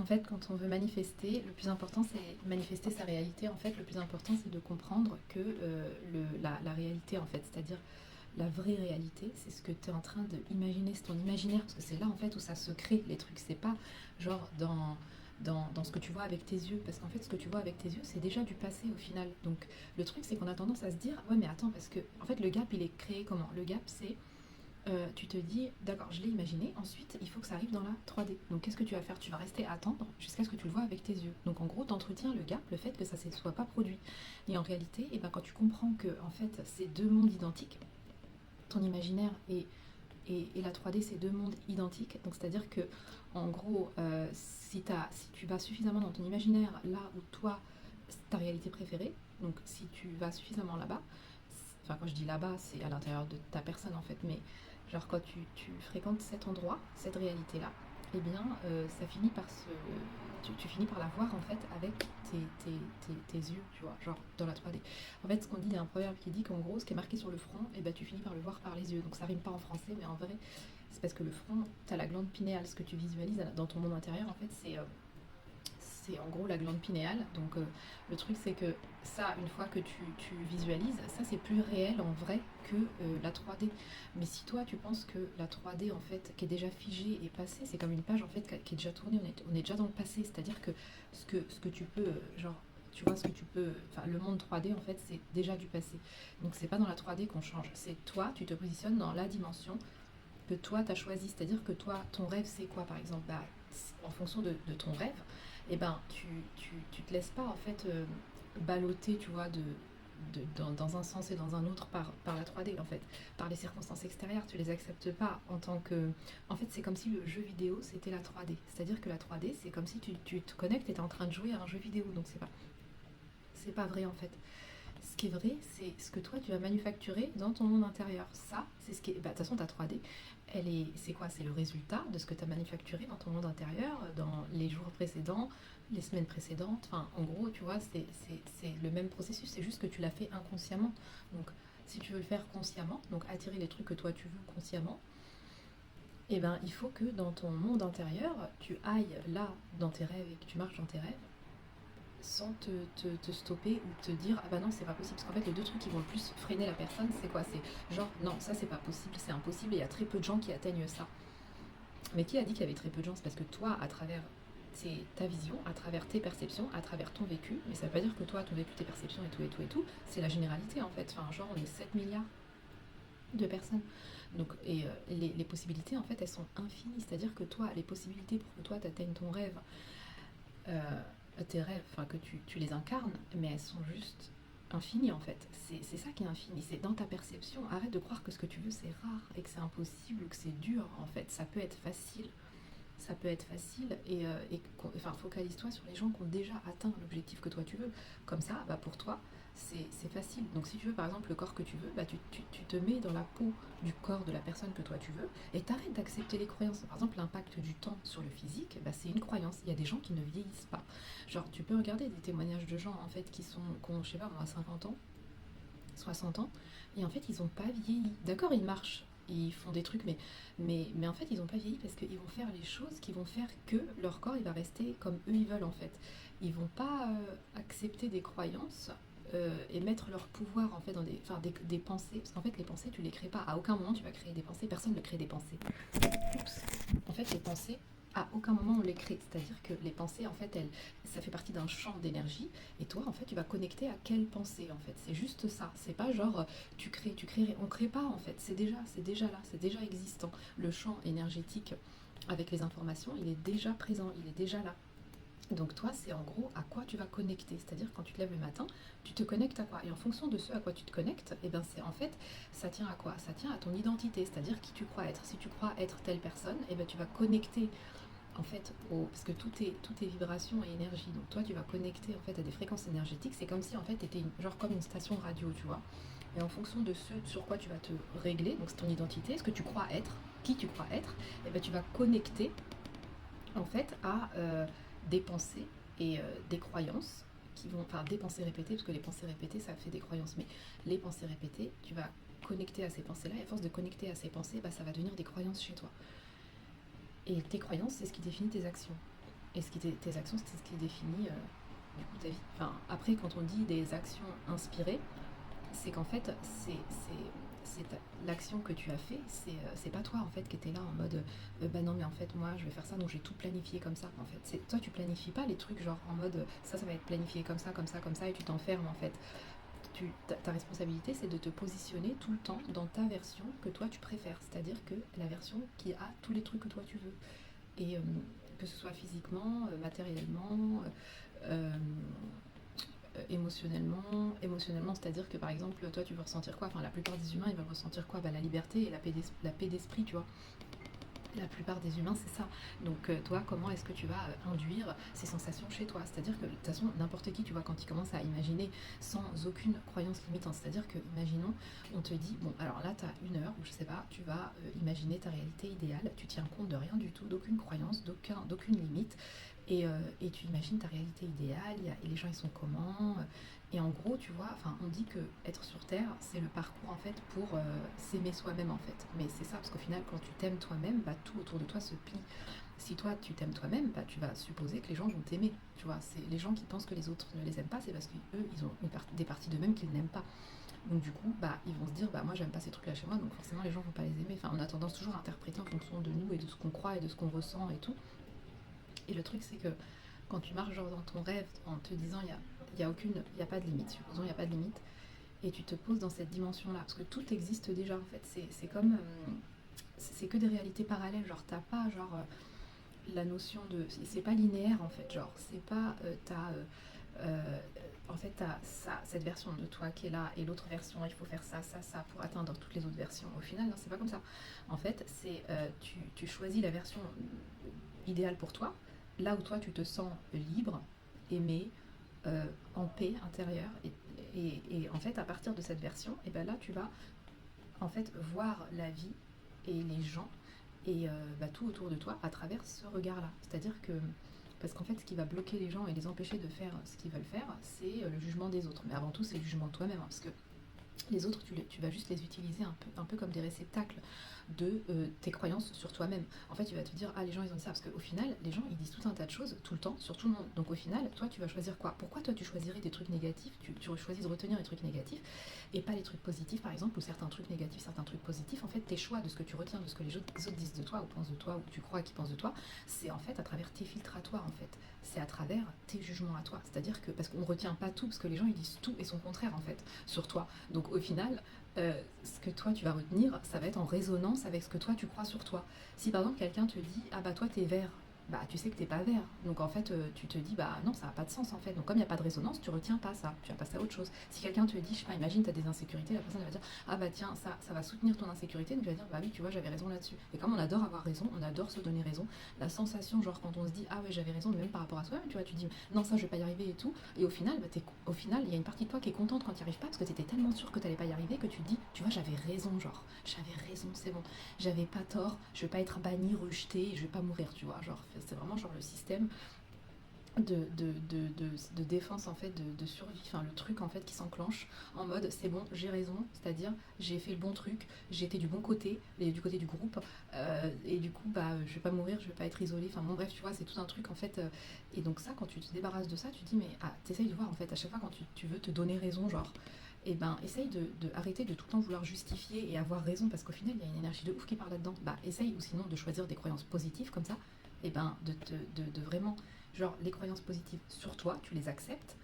En fait, quand on veut manifester, le plus important c'est manifester sa réalité. En fait, le plus important c'est de comprendre que la réalité, en fait, c'est-à-dire la vraie réalité, c'est ce que tu es en train d'imaginer, c'est ton imaginaire, parce que c'est là en fait où ça se crée les trucs. C'est pas genre dans ce que tu vois avec tes yeux, parce qu'en fait, ce que tu vois avec tes yeux, c'est déjà du passé au final. Donc, le truc, c'est qu'on a tendance à se dire, ouais, mais attends, parce que en fait, le gap, il est créé comment? Le gap, c'est tu te dis, d'accord, je l'ai imaginé, ensuite il faut que ça arrive dans la 3D. Donc qu'est-ce que tu vas faire? Tu vas rester à attendre jusqu'à ce que tu le vois avec tes yeux. Donc en gros, tu entretiens le gap, le fait que ça ne soit pas produit. Et en réalité, eh ben, quand tu comprends que en fait, c'est deux mondes identiques, ton imaginaire et la 3D, c'est deux mondes identiques. Donc c'est-à-dire que, en gros, si tu vas suffisamment dans ton imaginaire, là où toi, ta réalité préférée, donc si tu vas suffisamment là-bas, enfin quand je dis là-bas, c'est à l'intérieur de ta personne en fait, mais genre quand tu fréquentes cet endroit, cette réalité-là, eh bien ça finit par tu finis par la voir en fait avec tes yeux, tu vois, genre dans la 3D. En fait, ce qu'on dit, il y a un proverbe qui dit qu'en gros, ce qui est marqué sur le front, eh ben, tu finis par le voir par les yeux. Donc ça rime pas en français, mais en vrai, c'est parce que le front, tu as la glande pinéale, ce que tu visualises dans ton monde intérieur, en fait, c'est en gros la glande pinéale. Donc le truc c'est que ça, une fois que tu visualises, ça c'est plus réel en vrai que la 3D. Mais si toi tu penses que la 3D en fait, qui est déjà figée et passée, c'est comme une page en fait qui est déjà tournée, on est déjà dans le passé. C'est-à-dire que ce que tu peux, genre, tu vois ce que tu peux, enfin le monde 3D en fait c'est déjà du passé. Donc c'est pas dans la 3D qu'on change, c'est toi, tu te positionnes dans la dimension que toi tu as choisi. C'est-à-dire que toi, ton rêve c'est quoi par exemple? Bah, en fonction de ton rêve, eh ben, tu te laisses pas en fait balloter, tu vois, dans un sens et dans un autre par la 3D en fait, par les circonstances extérieures, tu les acceptes pas en tant que... En fait, c'est comme si le jeu vidéo c'était la 3D, c'est-à-dire que la 3D c'est comme si tu te connectes et tu es en train de jouer à un jeu vidéo, donc c'est pas vrai en fait. Ce qui est vrai, c'est ce que toi tu vas manufacturer dans ton monde intérieur. Ça, c'est ce qui est. Bah, de toute façon, ta 3D, c'est quoi? C'est le résultat de ce que tu as manufacturé dans ton monde intérieur, dans les jours précédents, les semaines précédentes. Enfin, en gros, tu vois, c'est le même processus, c'est juste que tu l'as fait inconsciemment. Donc, si tu veux le faire consciemment, donc attirer les trucs que toi tu veux consciemment, eh ben, il faut que dans ton monde intérieur, tu ailles là dans tes rêves et que tu marches dans tes rêves sans te stopper ou te dire ah bah non c'est pas possible, parce qu'en fait les deux trucs qui vont le plus freiner la personne c'est quoi? C'est genre non ça c'est pas possible, c'est impossible et il y a très peu de gens qui atteignent ça. Mais qui a dit qu'il y avait très peu de gens? C'est parce que toi à travers ta vision, à travers tes perceptions, à travers ton vécu, mais ça veut pas dire que toi ton vécu, tes perceptions et tout et tout et tout, c'est la généralité en fait, enfin genre on est 7 milliards de personnes. Donc, et les possibilités en fait elles sont infinies, c'est à dire que toi les possibilités pour que toi t'atteignes ton rêve, euh, tes rêves, enfin que tu les incarnes, mais elles sont juste infinies en fait. C'est ça qui est infini, c'est dans ta perception. Arrête de croire que ce que tu veux c'est rare et que c'est impossible ou que c'est dur en fait. Ça peut être facile, ça peut être facile enfin, focalise-toi sur les gens qui ont déjà atteint l'objectif que toi tu veux. Comme ça, bah, pour toi, c'est facile. Donc si tu veux par exemple le corps que tu veux, bah, tu te mets dans la peau du corps de la personne que toi tu veux et t'arrêtes d'accepter les croyances. Par exemple, l'impact du temps sur le physique, bah, c'est une croyance. Il y a des gens qui ne vieillissent pas. Genre, tu peux regarder des témoignages de gens en fait qui ont, je sais pas, moi, 50 ans, 60 ans, et en fait, ils n'ont pas vieilli. D'accord, ils marchent, ils font des trucs, mais en fait, ils n'ont pas vieilli parce qu'ils vont faire les choses qui vont faire que leur corps, il va rester comme eux, ils veulent, en fait. Ils vont pas accepter des croyances et mettre leur pouvoir, en fait, dans des pensées. Parce qu'en fait, les pensées, tu les crées pas. À aucun moment, tu vas créer des pensées. Personne ne crée des pensées. Oups. En fait, les pensées, à aucun moment on les crée. C'est-à-dire que les pensées, en fait, ça fait partie d'un champ d'énergie. Et toi, en fait, tu vas connecter à quelle pensée, en fait. C'est juste ça. C'est pas genre, tu crées. On crée pas, en fait. C'est déjà là. C'est déjà existant. Le champ énergétique avec les informations, il est déjà présent. Il est déjà là. Donc toi, c'est en gros à quoi tu vas connecter. C'est-à-dire quand tu te lèves le matin, tu te connectes à quoi? Et en fonction de ce à quoi tu te connectes, et ben c'est en fait, ça tient à quoi? Ça tient à ton identité, c'est-à-dire qui tu crois être. Si tu crois être telle personne, et ben tu vas connecter en fait parce que tout est vibration et énergie. Donc toi, tu vas connecter en fait à des fréquences énergétiques. C'est comme si en fait tu étais genre comme une station radio, tu vois. Et en fonction de ce sur quoi tu vas te régler, donc c'est ton identité, ce que tu crois être, qui tu crois être, et ben tu vas connecter en fait à des pensées et des croyances qui vont, enfin des pensées répétées, parce que les pensées répétées ça fait des croyances, mais les pensées répétées, tu vas connecter à ces pensées-là, et à force de connecter à ces pensées, bah, ça va devenir des croyances chez toi. Et tes croyances, c'est ce qui définit tes actions. Et tes actions, c'est ce qui définit du coup ta vie. Enfin, après, quand on dit des actions inspirées, c'est qu'en fait, l'action que tu as fait, c'est pas toi en fait qui était là en mode bah non mais en fait moi je vais faire ça donc j'ai tout planifié comme ça en fait. C'est toi tu planifies pas les trucs genre en mode ça va être planifié comme ça comme ça comme ça et tu t'enfermes en fait. Ta responsabilité c'est de te positionner tout le temps dans ta version que toi tu préfères, c'est-à-dire que la version qui a tous les trucs que toi tu veux et que ce soit physiquement, matériellement, euh, émotionnellement, c'est-à-dire que par exemple, toi tu veux ressentir quoi? Enfin, la plupart des humains ils veulent ressentir quoi? Bah, la liberté et la paix d'esprit, tu vois. La plupart des humains, c'est ça. Donc, toi, comment est-ce que tu vas induire ces sensations chez toi? C'est-à-dire que, de toute façon, n'importe qui, tu vois, quand il commence à imaginer sans aucune croyance limitante, c'est-à-dire que, imaginons, on te dit, bon, alors là, tu as une heure, ou je sais pas, tu vas imaginer ta réalité idéale, tu tiens compte de rien du tout, d'aucune croyance, d'aucune limite, et tu imagines ta réalité idéale, et les gens, ils sont comment et en gros, tu vois, enfin, on dit que être sur Terre, c'est le parcours en fait pour s'aimer soi-même en fait. Mais c'est ça, parce qu'au final, quand tu t'aimes toi-même, bah, tout autour de toi se plie. Si toi tu t'aimes toi-même, bah, tu vas supposer que les gens vont t'aimer. Tu vois, c'est les gens qui pensent que les autres ne les aiment pas, c'est parce qu'eux, ils ont des parties d'eux-mêmes qu'ils n'aiment pas. Donc du coup, bah, ils vont se dire, bah moi j'aime pas ces trucs-là chez moi, donc forcément les gens vont pas les aimer. Enfin, on a tendance toujours à interpréter en fonction de nous et de ce qu'on croit et de ce qu'on ressent et tout. Et le truc, c'est que quand tu marches genre dans ton rêve en te disant, il y a pas de limite, supposons il n'y a pas de limite, et tu te poses dans cette dimension-là, parce que tout existe déjà en fait. C'est comme, c'est que des réalités parallèles. Genre t'as pas genre la notion de, c'est pas linéaire en fait. Genre c'est pas euh, en fait t'as ça, cette version de toi qui est là et l'autre version. Il faut faire ça, ça, ça pour atteindre toutes les autres versions. Au final, non, c'est pas comme ça. En fait, c'est tu choisis la version idéale pour toi, là où toi tu te sens libre, aimé, en paix intérieure. Et en fait, à partir de cette version, et ben là, tu vas en fait voir la vie et les gens et bah, tout autour de toi à travers ce regard-là. C'est-à-dire que parce qu'en fait, ce qui va bloquer les gens et les empêcher de faire ce qu'ils veulent faire, c'est le jugement des autres. Mais avant tout, c'est le jugement de toi-même, hein, parce que les autres, tu vas juste les utiliser un peu comme des réceptacles de tes croyances sur toi-même. En fait, tu vas te dire, ah, les gens, ils ont dit ça, parce qu'au final, les gens, ils disent tout un tas de choses, tout le temps, sur tout le monde. Donc au final, toi, tu vas choisir quoi? Pourquoi toi, tu choisirais des trucs négatifs? Tu choisis de retenir les trucs négatifs, et pas les trucs positifs, par exemple, ou certains trucs négatifs, certains trucs positifs. En fait, tes choix de ce que tu retiens, de ce que les autres disent de toi, ou pensent de toi, ou tu crois qu'ils pensent de toi, c'est en fait à travers tes filtres à toi, en fait. C'est à travers tes jugements à toi. C'est-à-dire que, parce qu'on retient pas tout, parce que les gens, ils disent tout et son contraire, en fait, sur toi. Donc au final, ce que toi tu vas retenir, ça va être en résonance avec ce que toi tu crois sur toi. Si par exemple quelqu'un te dit ah bah toi t'es vert, bah tu sais que t'es pas vert. Donc en fait tu te dis bah non ça n'a pas de sens en fait. Donc comme il n'y a pas de résonance, tu retiens pas ça, tu vas passer à autre chose. Si quelqu'un te dit, je sais pas, imagine t'as des insécurités, la personne va dire ah bah tiens ça va soutenir ton insécurité, donc tu vas dire bah oui tu vois j'avais raison là-dessus. Et comme on adore avoir raison, on adore se donner raison, la sensation genre quand on se dit ah ouais j'avais raison même par rapport à soi-même, tu vois tu dis non ça je vais pas y arriver et tout, et au final bah, au final il y a une partie de toi qui est contente quand tu n'y arrives pas parce que tu étais tellement sûr que tu n'allais pas y arriver que tu te dis tu vois j'avais raison, genre j'avais raison, c'est bon, j'avais pas tort, je vais pas être banni, rejeté, je vais pas mourir, tu vois, genre c'est vraiment genre le système de défense en fait, de survie, enfin le truc en fait qui s'enclenche en mode c'est bon j'ai raison, c'est-à-dire j'ai fait le bon truc, j'étais du bon côté, et du côté du groupe, et du coup bah je vais pas mourir, je vais pas être isolée, enfin bon bref tu vois c'est tout un truc en fait, et donc ça quand tu te débarrasses de ça tu te dis mais ah t'essayes de voir en fait à chaque fois quand tu veux te donner raison genre et ben essaye arrêter de tout le temps vouloir justifier et avoir raison parce qu'au final il y a une énergie de ouf qui part là-dedans, bah essaye ou sinon de choisir des croyances positives comme ça et ben de vraiment genre les croyances positives sur toi, tu les acceptes,